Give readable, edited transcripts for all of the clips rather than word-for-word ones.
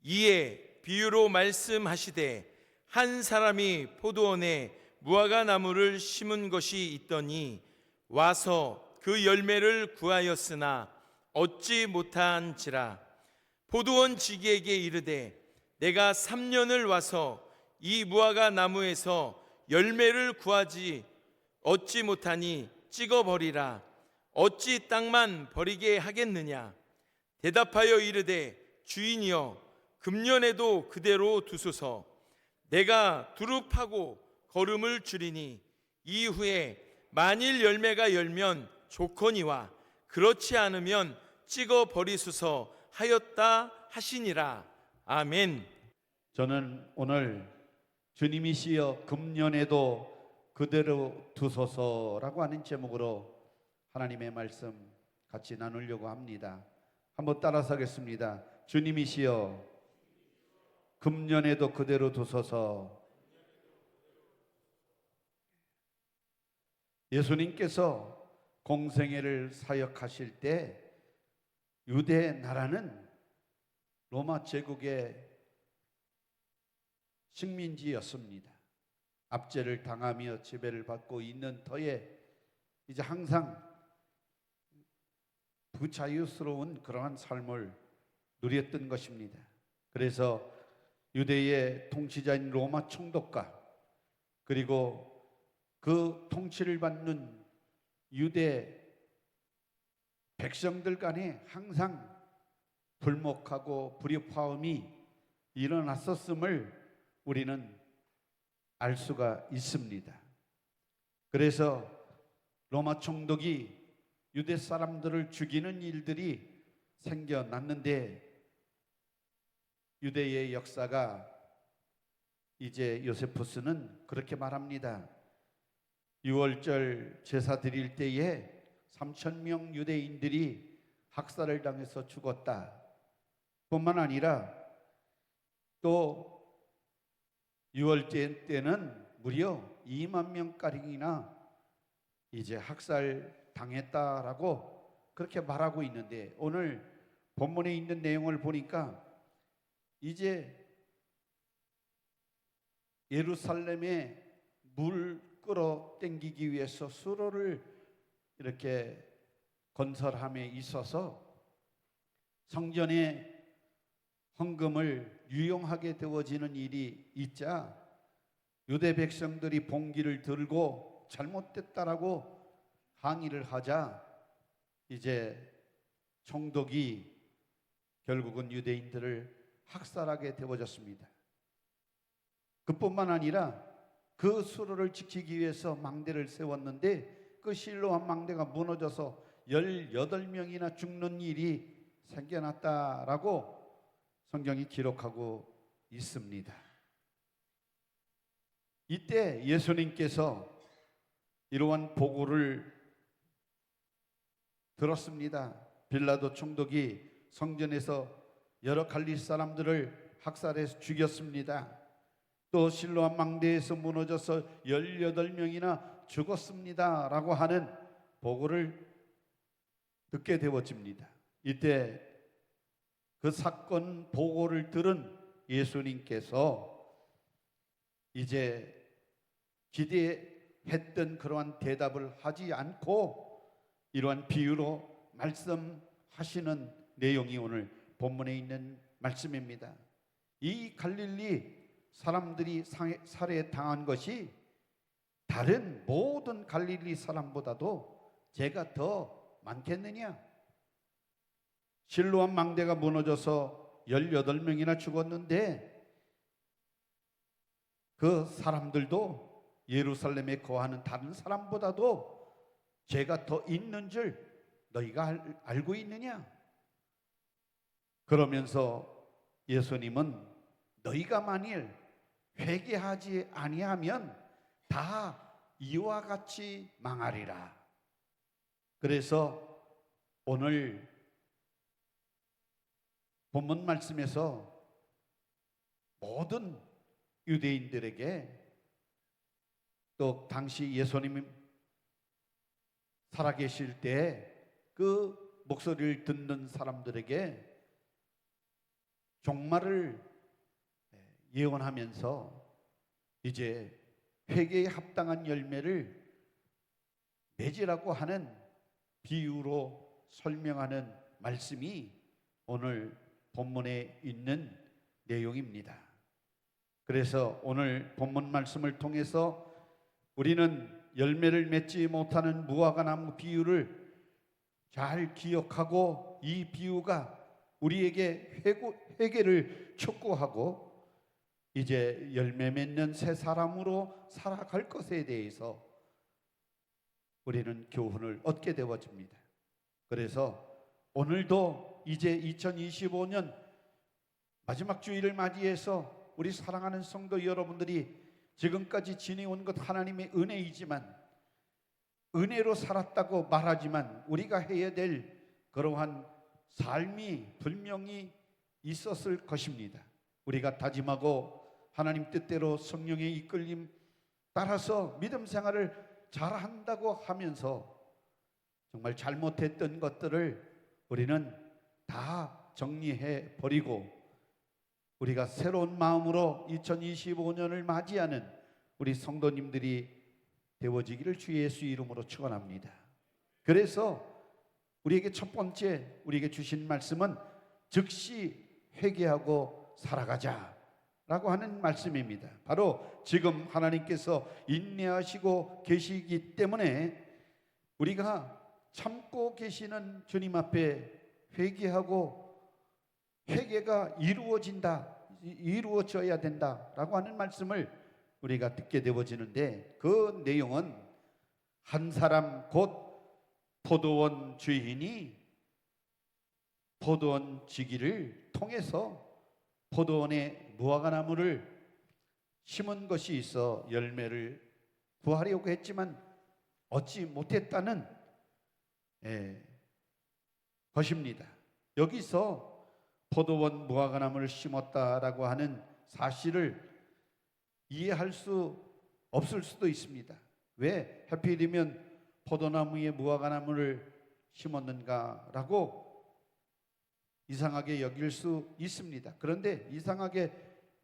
이에 비유로 말씀하시되 한 사람이 포도원에 무화과 나무를 심은 것이 있더니 와서 그 열매를 구하였으나 얻지 못한지라. 포도원 지기에게 이르되 내가 3년을 와서 이 무화과 나무에서 열매를 구하지 얻지 못하니 찍어버리라. 어찌 땅만 버리게 하겠느냐. 대답하여 이르되 주인이여, 금년에도 그대로 두소서. 내가 두루 파고 거름을 줄이니 이후에 만일 열매가 열면 좋거니와 그렇지 않으면 찍어 버리소서 하였다 하시니라. 아멘. 저는 오늘 주님이시여 금년에도 그대로 두소서라고 하는 제목으로 하나님의 말씀 같이 나누려고 합니다. 한번 따라서 하겠습니다. 주님이시여 금년에도 그대로 두소서. 예수님께서 공생애를 사역하실 때 유대 나라는 로마 제국의 식민지였습니다. 압제를 당하며 지배를 받고 있는 터에 이제 항상 부자유스러운 그러한 삶을 누렸던 것입니다. 그래서 유대의 통치자인 로마 총독과 그리고 그 통치를 받는 유대 백성들 간에 항상 불목하고 불협화음이 일어났었음을 우리는 알 수가 있습니다. 그래서 로마 총독이 유대 사람들을 죽이는 일들이 생겨났는데 유대의 역사가 이제 요세푸스는 그렇게 말합니다. 6월절 제사 드릴 때에 3,000명 유대인들이 학살을 당해서 죽었다. 뿐만 아니라 또 6월절 때는 무려 2만 명가량이나 이제 학살 당했다라고 그렇게 말하고 있는데, 오늘 본문에 있는 내용을 보니까 이제 예루살렘에 물 끌어 당기기 위해서 수로를 이렇게 건설함에 있어서 성전에 헌금을 유용하게 되어지는 일이 있자 유대 백성들이 봉기를 들고 잘못됐다라고 항의를 하자 이제 총독이 결국은 유대인들을 학살하게 되어졌습니다. 그뿐만 아니라 그 수로를 지키기 위해서 망대를 세웠는데 그 실로암 망대가 무너져서 18명이나 죽는 일이 생겨났다라고 성경이 기록하고 있습니다. 이때 예수님께서 이러한 보고를 들었습니다. 빌라도 총독이 성전에서 여러 갈릴 사람들을 학살해서 죽였습니다. 또 실로암 망대에서 무너져서 18명이나 죽었습니다 라고 하는 보고를 듣게 되어집니다. 이때 그 사건 보고를 들은 예수님께서 이제 기대했던 그러한 대답을 하지 않고 이러한 비유로 말씀하시는 내용이 오늘 본문에 있는 말씀입니다. 이 갈릴리 사람들이 살해당한 것이 다른 모든 갈릴리 사람보다도 죄가 더 많겠느냐? 실로암 망대가 무너져서 18명이나 죽었는데 그 사람들도 예루살렘에 거하는 다른 사람보다도 죄가 더 있는 줄 너희가 알고 있느냐? 그러면서 예수님은 너희가 만일 회개하지 아니하면 다 이와 같이 망하리라. 그래서 오늘 본문 말씀에서 모든 유대인들에게 또 당시 예수님이 살아계실 때 그 목소리를 듣는 사람들에게 종말을 예언하면서 이제 회개에 합당한 열매를 맺으라고 하는 비유로 설명하는 말씀이 오늘 본문에 있는 내용입니다. 그래서 오늘 본문 말씀을 통해서 우리는 열매를 맺지 못하는 무화과 나무 비유를 잘 기억하고 이 비유가 우리에게 회개를 촉구하고 이제 열매 맺는 새 사람으로 살아갈 것에 대해서 우리는 교훈을 얻게 되어집니다. 그래서 오늘도 이제 2025년 마지막 주일을 맞이해서 우리 사랑하는 성도 여러분들이 지금까지 지내온 것 하나님의 은혜이지만 은혜로 살았다고 말하지만 우리가 해야 될 그러한 삶이 분명히 있었을 것입니다. 우리가 다짐하고 하나님 뜻대로 성령의 이끌림 따라서 믿음 생활을 잘한다고 하면서 정말 잘못했던 것들을 우리는 다 정리해 버리고 우리가 새로운 마음으로 2025년을 맞이하는 우리 성도님들이 되어지기를 주 예수 이름으로 축원합니다. 그래서 우리에게 첫 번째 우리에게 주신 말씀은 즉시 회개하고 살아가자라고 하는 말씀입니다. 바로 지금 하나님께서 인내하시고 계시기 때문에 우리가 참고 계시는 주님 앞에 회개하고 회개가 이루어져야 된다라고 하는 말씀을 우리가 듣게 되어지는데 그 내용은 한 사람 곧 포도원 주인이 포도원 지기를 통해서 포도원에 무화과 나무를 심은 것이 있어 열매를 구하려고 했지만 얻지 못했다는 것입니다. 여기서 포도원 무화과 나무를 심었다라고 하는 사실을 이해할 수 없을 수도 있습니다. 왜 하필이면 포도나무에 무화과 나무를 심었는가라고 이상하게 여길 수 있습니다. 그런데 이상하게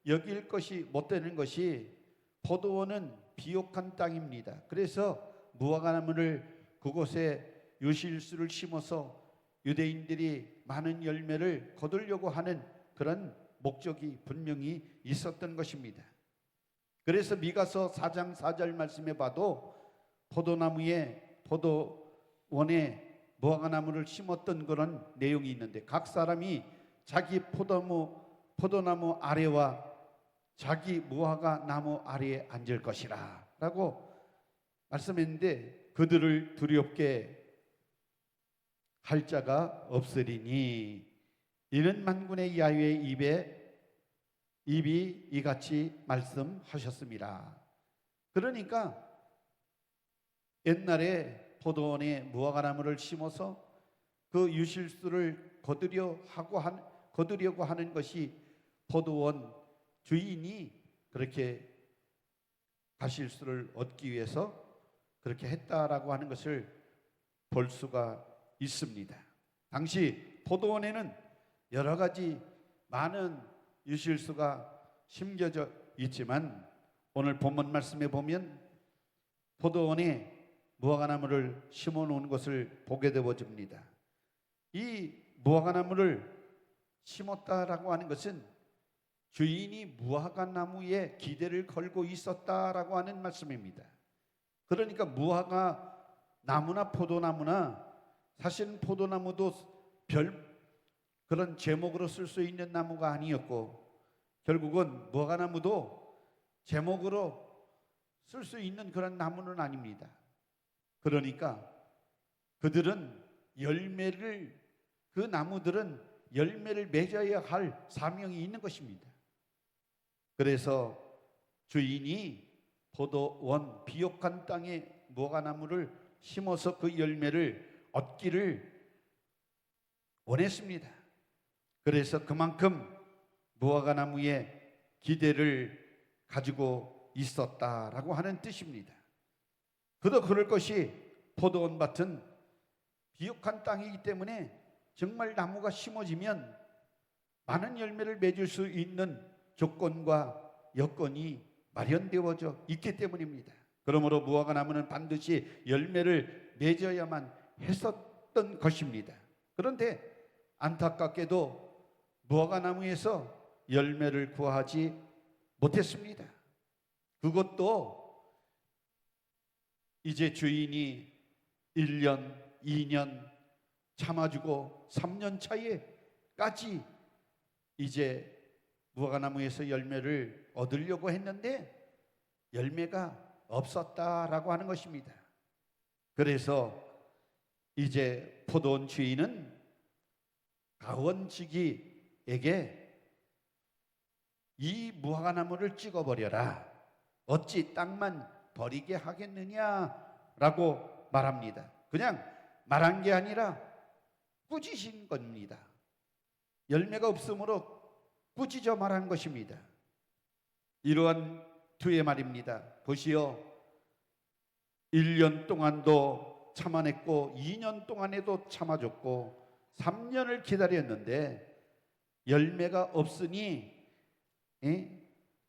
여길 것이 못 되는 것이 포도원은 비옥한 땅입니다. 그래서 무화과 나무를 그곳에 유실수를 심어서 유대인들이 많은 열매를 거두려고 하는 그런 목적이 분명히 있었던 것입니다. 그래서 미가서 4장 4절 말씀에 봐도 포도원에 무화과 나무를 심었던 그런 내용이 있는데 각 사람이 자기 포도나무 아래와 자기 무화과 나무 아래에 앉을 것이라 라고 말씀했는데 그들을 두렵게 할 자가 없으리니 이는 만군의 야훼의 입이 이같이 말씀하셨습니다. 그러니까 옛날에 포도원에 무화과 나무를 심어서 그 유실수를 거두려고 하는 것이 포도원 주인이 그렇게 가실수를 얻기 위해서 그렇게 했다라고 하는 것을 볼 수가 있습니다. 당시 포도원에는 여러 가지 많은 유실수가 심겨져 있지만 오늘 본문 말씀에 보면 포도원에 무화과 나무를 심어 놓은 것을 보게 되어집니다. 이 무화과 나무를 심었다라고 하는 것은 주인이 무화과 나무에 기대를 걸고 있었다라고 하는 말씀입니다. 그러니까 무화과 나무나 포도나무나 사실은 포도나무도 그런 제목으로 쓸 수 있는 나무가 아니었고 결국은 무화과 나무도 제목으로 쓸 수 있는 그런 나무는 아닙니다. 그러니까 그들은 그 나무들은 열매를 맺어야 할 사명이 있는 것입니다. 그래서 주인이 포도원 비옥한 땅에 무화과 나무를 심어서 그 열매를 얻기를 원했습니다. 그래서 그만큼 무화과 나무에 기대를 가지고 있었다라고 하는 뜻입니다. 그도 그럴 것이 포도원 밭은 비옥한 땅이기 때문에 정말 나무가 심어지면 많은 열매를 맺을 수 있는 조건과 여건이 마련되어져 있기 때문입니다. 그러므로 무화과 나무는 반드시 열매를 맺어야만 했었던 것입니다. 그런데 안타깝게도 무화과 나무에서 열매를 구하지 못했습니다. 그것도 이제 주인이 1년, 2년 참아주고 3년 차에까지 이제 무화과나무에서 열매를 얻으려고 했는데 열매가 없었다라고 하는 것입니다. 그래서 이제 포도원 주인은 가원지기에게 이 무화과나무를 찍어버려라. 어찌 땅만 버리게 하겠느냐라고 말합니다. 그냥 말한 게 아니라 꾸짖은 겁니다. 열매가 없으므로 꾸짖어 말한 것입니다. 이러한 뒤에 말입니다. 보시오. 1년 동안도 참아냈고 2년 동안에도 참아줬고 3년을 기다렸는데 열매가 없으니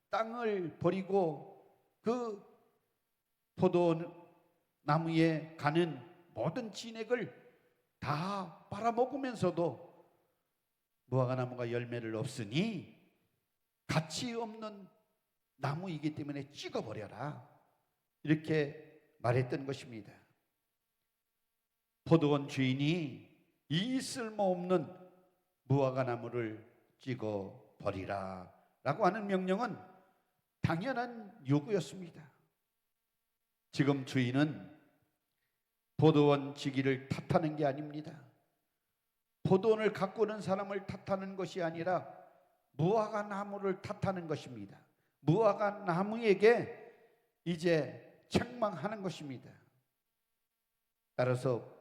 땅을 버리고 그 포도나무에 가는 모든 진액을 다 빨아먹으면서도 무화과나무가 열매를 없으니 가치 없는 나무이기 때문에 찍어버려라. 이렇게 말했던 것입니다. 포도원 주인이 이 쓸모없는 무화과나무를 찍어버리라 라고 하는 명령은 당연한 요구였습니다. 지금 주인은 포도원 지기를 탓하는 게 아닙니다. 포도원을 가꾸는 사람을 탓하는 것이 아니라 무화과나무를 탓하는 것입니다. 무화과나무에게 이제 책망하는 것입니다. 따라서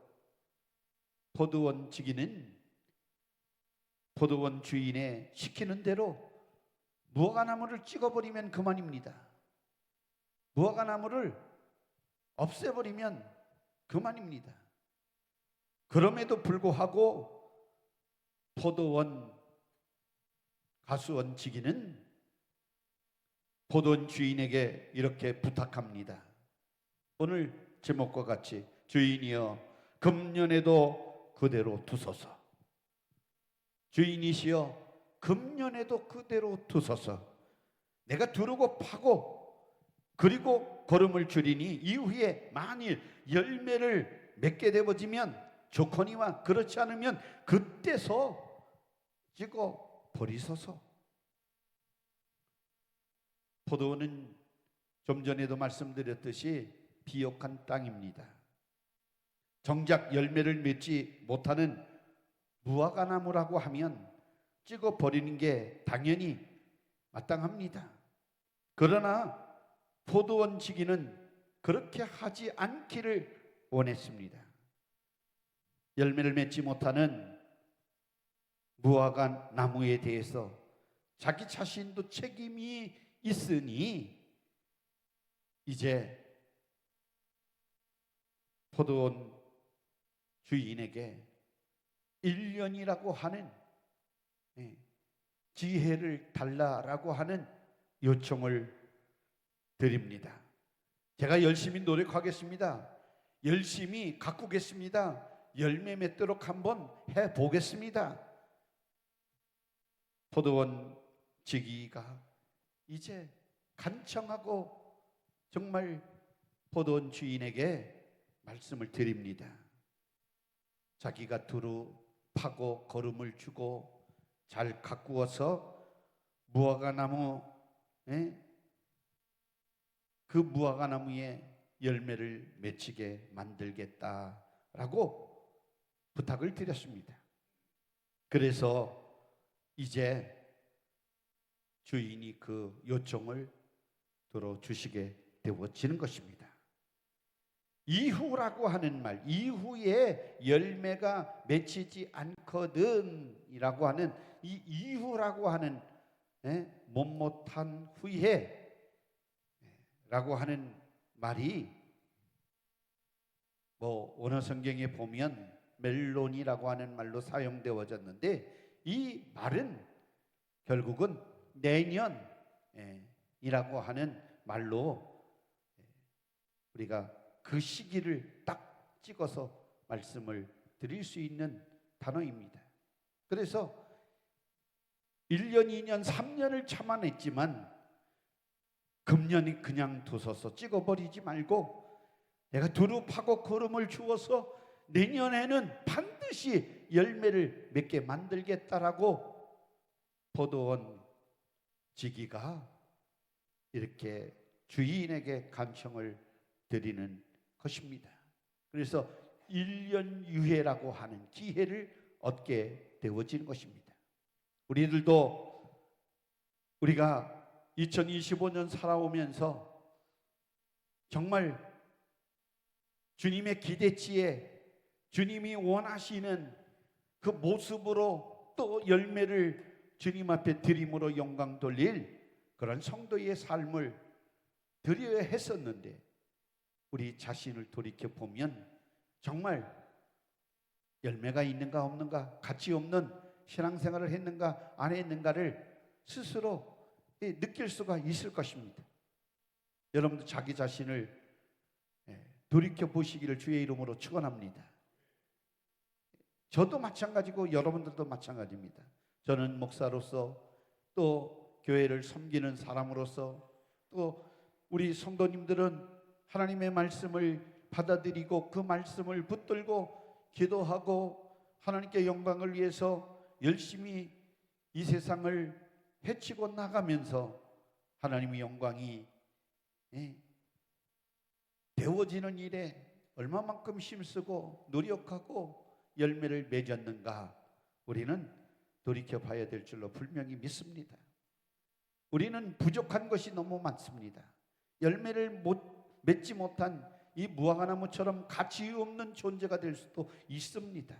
포도원 지기는 포도원 주인의 시키는 대로 무화과나무를 찍어버리면 그만입니다. 무화과나무를 없애버리면 그만입니다. 그럼에도 불구하고 포도원 가수원 지기는 포도원 주인에게 이렇게 부탁합니다. 오늘 제목과 같이 주인이여 금년에도 그대로 두소서. 주인이시여 금년에도 그대로 두소서. 내가 두르고 파고 그리고 거름을 줄이니 이후에 만일 열매를 맺게 되어지면 좋거니와 그렇지 않으면 그때서 찍어 버리소서. 포도원은 좀 전에도 말씀드렸듯이 비옥한 땅입니다. 정작 열매를 맺지 못하는 무화과나무라고 하면 찍어 버리는 게 당연히 마땅합니다. 그러나 포도원 지기는 그렇게 하지 않기를 원했습니다. 열매를 맺지 못하는 무화과나무에 대해서 자기 자신도 책임이 있으니 이제 포도원 주인에게 1년이라고 하는 지혜를 달라라고 하는 요청을 드립니다. 제가 열심히 노력하겠습니다. 열심히 가꾸겠습니다. 열매 맺도록 한번 해보겠습니다. 포도원 지기가 이제 간청하고 정말 포도원 주인에게 말씀을 드립니다. 자기가 두루 파고 거름을 주고 잘 가꾸어서 무화과나무 그 무화과나무에 열매를 맺히게 만들겠다라고 부탁을 드렸습니다. 그래서 이제 주인이 그 요청을 들어주시게 되어지는 것입니다. 이후라고 하는 말, 이후에 열매가 맺히지 않거든 이라고 하는 이 이후라고 하는 못못한 후에 라고 하는 말이 어느 성경에 보면 멜론이라고 하는 말로 사용되어졌는데 이 말은 결국은 내년이라고 하는 말로 우리가 그 시기를 딱 찍어서 말씀을 드릴 수 있는 단어입니다. 그래서 1년, 2년, 3년을 참아냈지만 금년이 그냥 두서서 찍어버리지 말고 내가 두릅하고 거름을 주어서 내년에는 반드시 열매를 맺게 만들겠다라고 포도원 지기가 이렇게 주인에게 간청을 드리는 것입니다. 그래서 1년 유예라고 하는 기회를 얻게 되어지는 것입니다. 우리가 2025년 살아오면서 정말 주님의 기대치에 주님이 원하시는 그 모습으로 또 열매를 주님 앞에 드림으로 영광 돌릴 그런 성도의 삶을 드려야 했었는데 우리 자신을 돌이켜 보면 정말 열매가 있는가 없는가, 가치 없는 신앙생활을 했는가 안 했는가를 스스로 느낄 수가 있을 것입니다. 여러분도 자기 자신을 돌이켜 보시기를 주의 이름으로 축원합니다. 저도 마찬가지고 여러분들도 마찬가지입니다. 저는 목사로서 또 교회를 섬기는 사람으로서 또 우리 성도님들은 하나님의 말씀을 받아들이고 그 말씀을 붙들고 기도하고 하나님께 영광을 위해서 열심히 이 세상을 헤치고 나가면서 하나님의 영광이 되어지는 일에 얼마만큼 힘쓰고 노력하고 열매를 맺었는가 우리는 돌이켜 봐야 될 줄로 분명히 믿습니다. 우리는 부족한 것이 너무 많습니다. 열매를 맺지 못한 이 무화과나무처럼 가치 없는 존재가 될 수도 있습니다.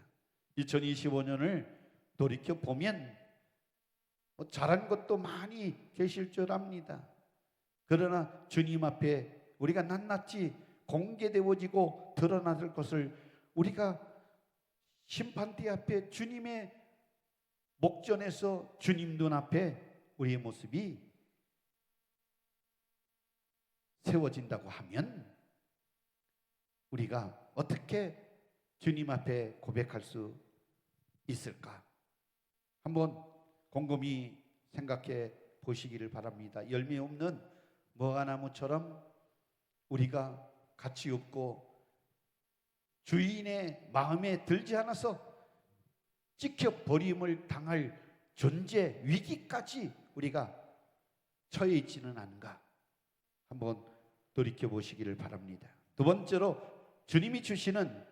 2025년을 돌이켜 보면 잘한 것도 많이 계실 줄 압니다. 그러나 주님 앞에 우리가 낱낱이 공개되어지고 드러나는 것을 우리가 심판대 앞에 주님의 목전에서 주님 눈앞에 우리의 모습이 세워진다고 하면 우리가 어떻게 주님 앞에 고백할 수 있을까? 한번 곰곰이 생각해 보시기를 바랍니다. 열매 없는 무화과나무처럼 우리가 가치 없고 주인의 마음에 들지 않아서 찍혀버림을 당할 존재 위기까지 우리가 처해 있지는 않은가? 한번 돌이켜 보시기를 바랍니다. 두 번째로 주님이 주시는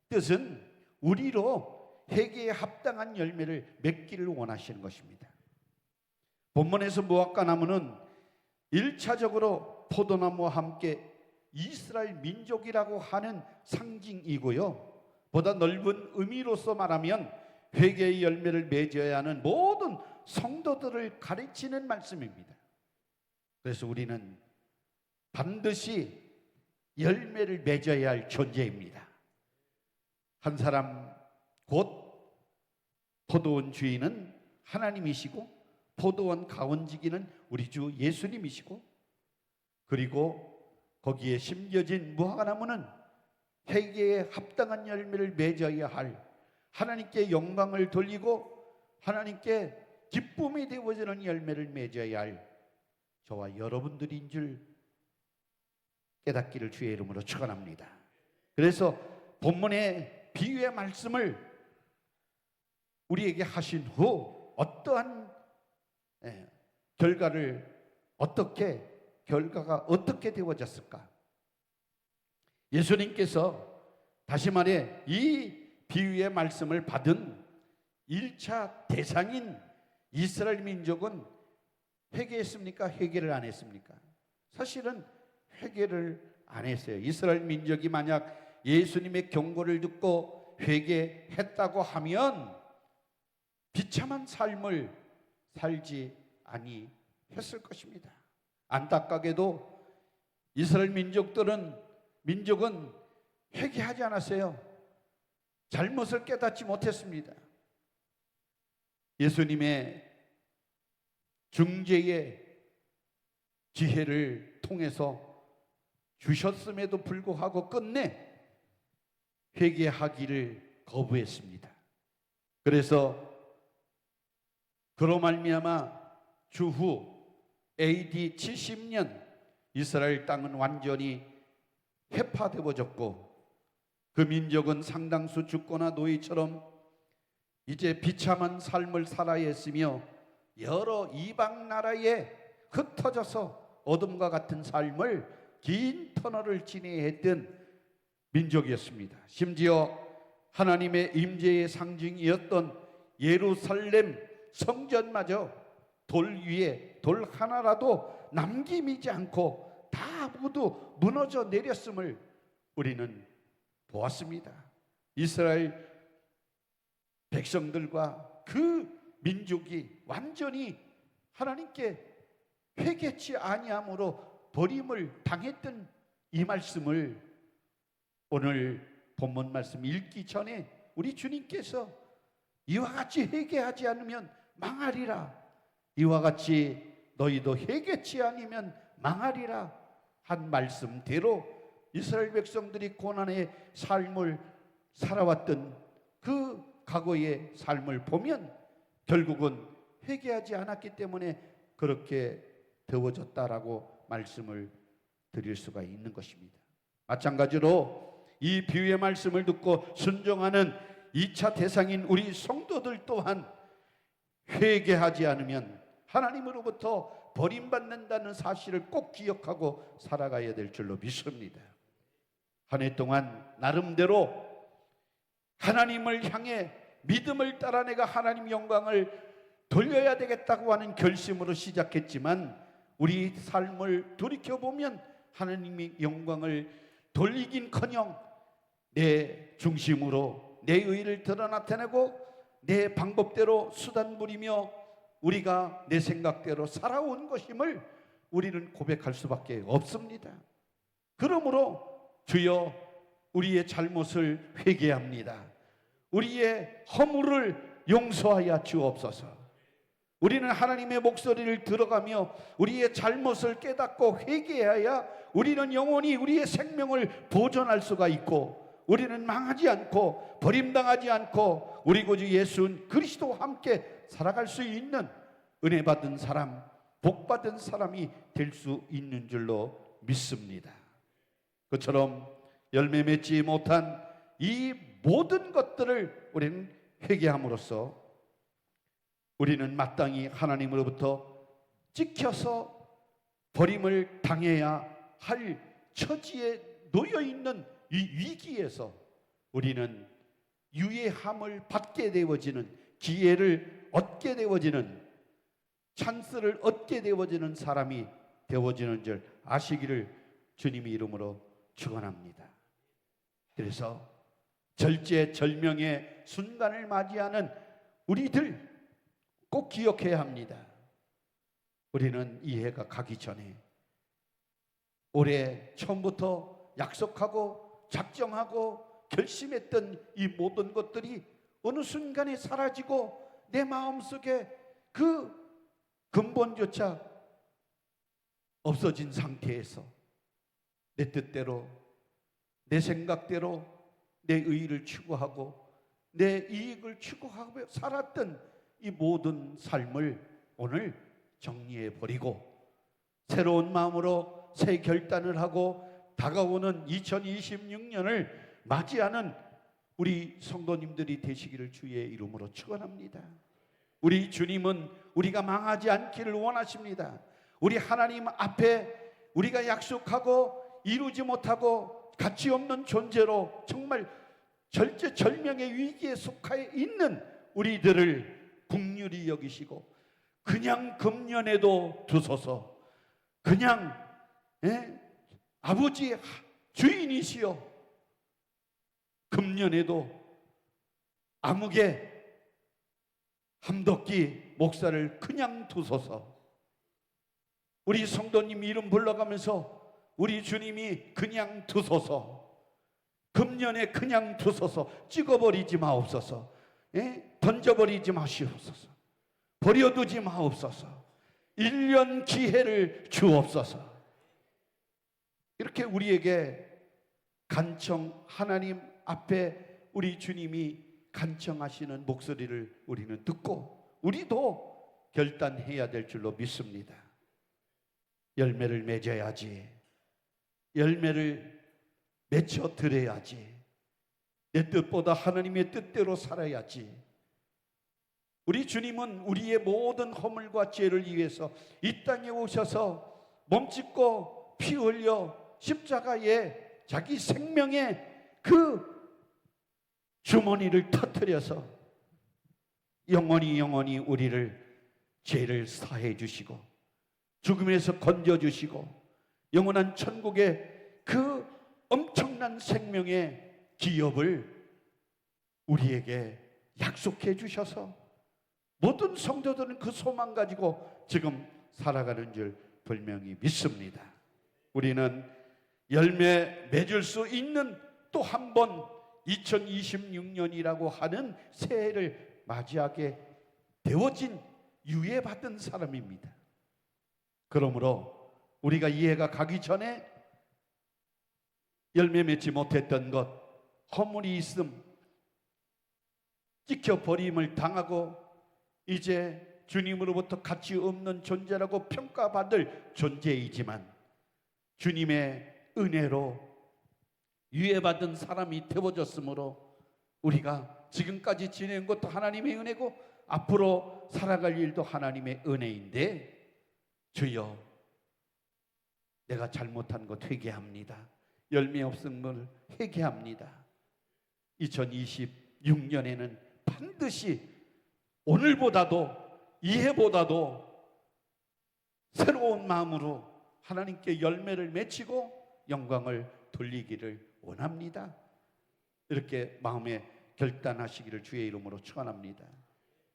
뜻은 우리로 회개에 합당한 열매를 맺기를 원하시는 것입니다. 본문에서 무화과나무는 1차적으로 포도나무와 함께 이스라엘 민족이라고 하는 상징이고요. 보다 넓은 의미로서 말하면 회개의 열매를 맺어야 하는 모든 성도들을 가르치는 말씀입니다. 그래서 우리는 반드시 열매를 맺어야 할 존재입니다. 한 사람 곧 포도원 주인은 하나님이시고 포도원 가원지기는 우리 주 예수님이시고 그리고 거기에 심겨진 무화과나무는 회개에 합당한 열매를 맺어야 할 하나님께 영광을 돌리고 하나님께 기쁨이 되어지는 열매를 맺어야 할 저와 여러분들인 줄 깨닫기를 주의 이름으로 축원합니다. 그래서 본문의 비유의 말씀을 우리에게 하신 후 어떠한 결과가 어떻게 되어졌을까? 예수님께서 다시 말해 이 비유의 말씀을 받은 1차 대상인 이스라엘 민족은 회개했습니까? 회개를 안 했습니까? 사실은 회개를 안 했어요. 이스라엘 민족이 만약 예수님의 경고를 듣고 회개했다고 하면 비참한 삶을 살지 아니했을 것입니다. 안타깝게도 이스라엘 민족은 회개하지 않았어요. 잘못을 깨닫지 못했습니다. 예수님의 중재의 지혜를 통해서 주셨음에도 불구하고 끝내 회개하기를 거부했습니다. 그래서 그로 말미암아 주후 AD 70년 이스라엘 땅은 완전히 해파되어졌고 그 민족은 상당수 죽거나 노예처럼 이제 비참한 삶을 살아야 했으며 여러 이방 나라에 흩어져서 어둠과 같은 삶을 긴 터널을 지내야 했던 민족이었습니다. 심지어 하나님의 임재의 상징이었던 예루살렘 성전마저 돌 위에 돌 하나라도 남김이지 않고 다 모두 무너져 내렸음을 우리는 보았습니다. 이스라엘 백성들과 그 민족이 완전히 하나님께 회개치 아니함으로 버림을 당했던 이 말씀을 오늘 본문 말씀 읽기 전에 우리 주님께서 이와 같이 회개하지 않으면 망하리라, 이와 같이 너희도 회개치 아니면 망하리라 한 말씀대로 이스라엘 백성들이 고난의 삶을 살아왔던 그 과거의 삶을 보면 결국은 회개하지 않았기 때문에 그렇게 더워졌다라고 말씀을 드릴 수가 있는 것입니다. 마찬가지로 이 비유의 말씀을 듣고 순종하는 2차 대상인 우리 성도들 또한 회개하지 않으면 하나님으로부터 버림받는다는 사실을 꼭 기억하고 살아가야 될 줄로 믿습니다. 한 해 동안 나름대로 하나님을 향해 믿음을 따라 내가 하나님 영광을 돌려야 되겠다고 하는 결심으로 시작했지만 우리 삶을 돌이켜보면 하나님의 영광을 돌리긴커녕 내 중심으로 내 의를 드러나타내고 내 방법대로 수단 부리며 우리가 내 생각대로 살아온 것임을 우리는 고백할 수밖에 없습니다. 그러므로 주여 우리의 잘못을 회개합니다. 우리의 허물을 용서하여 주옵소서. 우리는 하나님의 목소리를 들어가며 우리의 잘못을 깨닫고 회개해야 우리는 영원히 우리의 생명을 보존할 수가 있고 우리는 망하지 않고 버림당하지 않고 우리 구주 예수 그리스도와 함께 살아갈 수 있는 은혜 받은 사람, 복 받은 사람이 될 수 있는 줄로 믿습니다. 그처럼 열매 맺지 못한 이 모든 것들을 우리는 회개함으로써 우리는 마땅히 하나님으로부터 찍혀서 버림을 당해야 할 처지에 놓여 있는 이 위기에서 우리는 유예함을 받게 되어지는, 기회를 얻게 되어지는, 찬스를 얻게 되어지는 사람이 되어지는 줄 아시기를 주님의 이름으로 축원합니다. 그래서 절제절명의 순간을 맞이하는 우리들 꼭 기억해야 합니다. 우리는 이 해가 가기 전에 올해 처음부터 약속하고 작정하고 결심했던 이 모든 것들이 어느 순간에 사라지고 내 마음속에 그 근본조차 없어진 상태에서 내 뜻대로 내 생각대로 내 의의를 추구하고 내 이익을 추구하고 살았던 이 모든 삶을 오늘 정리해 버리고 새로운 마음으로 새 결단을 하고 다가오는 2026년을 맞이하는 우리 성도님들이 되시기를 주의 이름으로 축원합니다. 우리 주님은 우리가 망하지 않기를 원하십니다. 우리 하나님 앞에 우리가 약속하고 이루지 못하고 가치 없는 존재로 정말 절제절명의 위기에 속해 있는 우리들을 긍휼히 여기시고 그냥 금년에도 두소서. 그냥 아버지 주인이시여 금년에도 암흑의 함덕기 목사를 그냥 두소서. 우리 성도님 이름 불러가면서 우리 주님이 그냥 두소서. 금년에 그냥 두소서. 찍어버리지 마옵소서. 던져버리지 마시옵소서. 버려두지 마옵소서. 1년 기회를 주옵소서. 이렇게 우리에게 하나님 앞에 우리 주님이 간청하시는 목소리를 우리는 듣고 우리도 결단해야 될 줄로 믿습니다. 열매를 맺어야지, 열매를 맺혀 드려야지, 내 뜻보다 하나님의 뜻대로 살아야지. 우리 주님은 우리의 모든 허물과 죄를 위해서 이 땅에 오셔서 몸짓고 피 흘려 십자가에 자기 생명의 그 주머니를 터뜨려서 영원히 우리를 죄를 사해 주시고 죽음에서 건져 주시고 영원한 천국의 그 엄청난 생명의 기업을 우리에게 약속해 주셔서 모든 성도들은 그 소망 가지고 지금 살아가는 줄 분명히 믿습니다. 우리는 열매 맺을 수 있는 또 한 번 2026년이라고 하는 새해를 맞이하게 되어진 유예받은 사람입니다. 그러므로 우리가 이 해가 가기 전에 열매 맺지 못했던 것, 허물이 있음, 찍혀버림을 당하고 이제 주님으로부터 가치 없는 존재라고 평가받을 존재이지만 주님의 은혜로 유예받은 사람이 되어졌으므로 우리가 지금까지 지낸 것도 하나님의 은혜고 앞으로 살아갈 일도 하나님의 은혜인데, 주여 내가 잘못한 것 회개합니다. 열매 없은 걸 회개합니다. 2026년에는 반드시 오늘보다도 이해보다도 새로운 마음으로 하나님께 열매를 맺히고 영광을 돌리기를 원합니다. 이렇게 마음에 결단하시기를 주의 이름으로 축원합니다.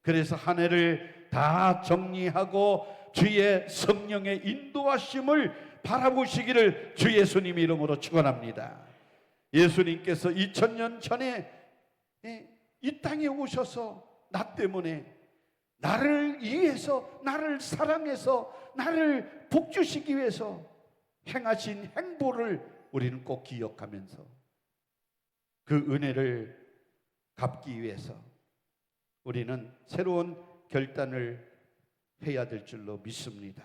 그래서 한 해를 다 정리하고 주의 성령의 인도하심을 바라보시기를 주 예수님 이름으로 축원합니다. 예수님께서 2000년 전에 이 땅에 오셔서 나 때문에 나를 위해서, 나를 사랑해서, 나를 복주시기 위해서 행하신 행보를 우리는 꼭 기억하면서 그 은혜를 갚기 위해서 우리는 새로운 결단을 해야 될 줄로 믿습니다.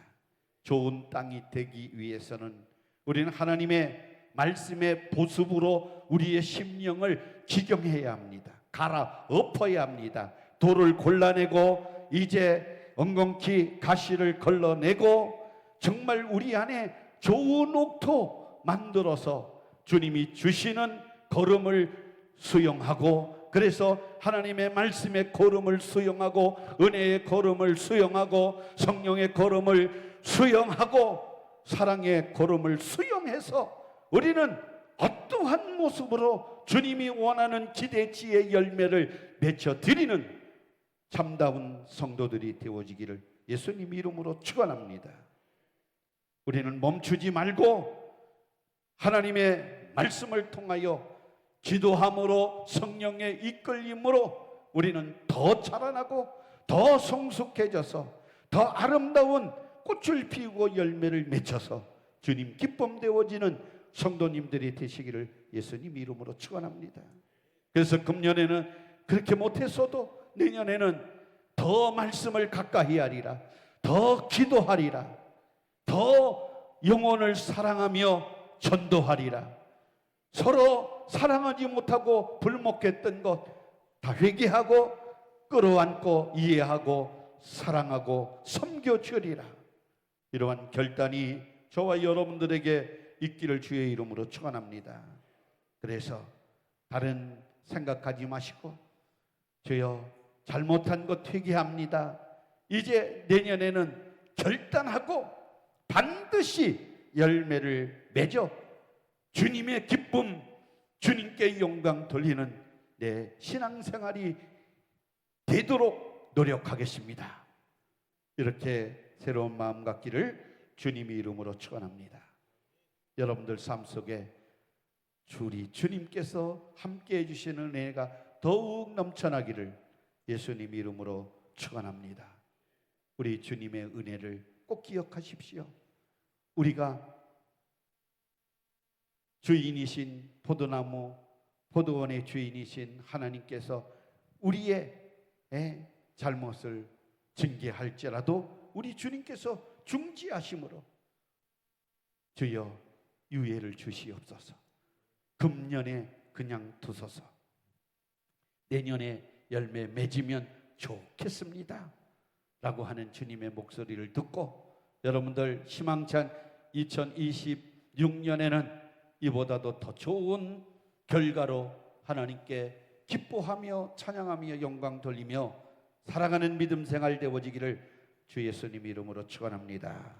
좋은 땅이 되기 위해서는 우리는 하나님의 말씀의 보습으로 우리의 심령을 기경해야 합니다. 갈아엎어야 합니다. 돌을 골라내고 이제 엉겅퀴 가시를 걸러내고 정말 우리 안에 좋은 옥토 만들어서 주님이 주시는 걸음을 수용하고, 그래서 하나님의 말씀의 걸음을 수용하고 은혜의 걸음을 수용하고 성령의 걸음을 수용하고 사랑의 걸음을 수용해서 우리는 어떠한 모습으로 주님이 원하는 기대치의 열매를 맺혀드리는 참다운 성도들이 되어지기를 예수님 이름으로 축원합니다. 우리는 멈추지 말고 하나님의 말씀을 통하여 기도함으로 성령의 이끌림으로 우리는 더 자라나고 더 성숙해져서 더 아름다운 꽃을 피우고 열매를 맺혀서 주님 기쁨 되어지는 성도님들이 되시기를 예수님 이름으로 축원합니다. 그래서 금년에는 그렇게 못했어도 내년에는 더 말씀을 가까이 하리라, 더 기도하리라, 더 영혼을 사랑하며 전도하리라. 서로 사랑하지 못하고 불목했던 것 다 회개하고 끌어안고 이해하고 사랑하고 섬겨주리라. 이러한 결단이 저와 여러분들에게 있기를 주의 이름으로 축원합니다. 그래서 다른 생각하지 마시고 주여 잘못한 것 회개합니다. 이제 내년에는 결단하고 반드시 열매를 맺어 주님의 기쁨, 주님께 영광 돌리는 내 신앙생활이 되도록 노력하겠습니다. 이렇게 새로운 마음 갖기를 주님의 이름으로 축원합니다. 여러분들 삶 속에 주님께서 함께 해주시는 은혜가 더욱 넘쳐나기를 예수님 이름으로 축원합니다. 우리 주님의 은혜를 꼭 기억하십시오. 우리가 주인이신 포도나무, 포도원의 주인이신 하나님께서 우리의 잘못을 징계할지라도 우리 주님께서 중지하심으로 주여 유예를 주시옵소서. 금년에 그냥 두소서. 내년에 열매 맺으면 좋겠습니다 라고 하는 주님의 목소리를 듣고 여러분들 희망찬 2026년에는 이보다도 더 좋은 결과로 하나님께 기뻐하며 찬양하며 영광 돌리며 살아가는 믿음 생활 되어지기를 주 예수님 이름으로 축원합니다.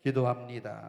기도합니다.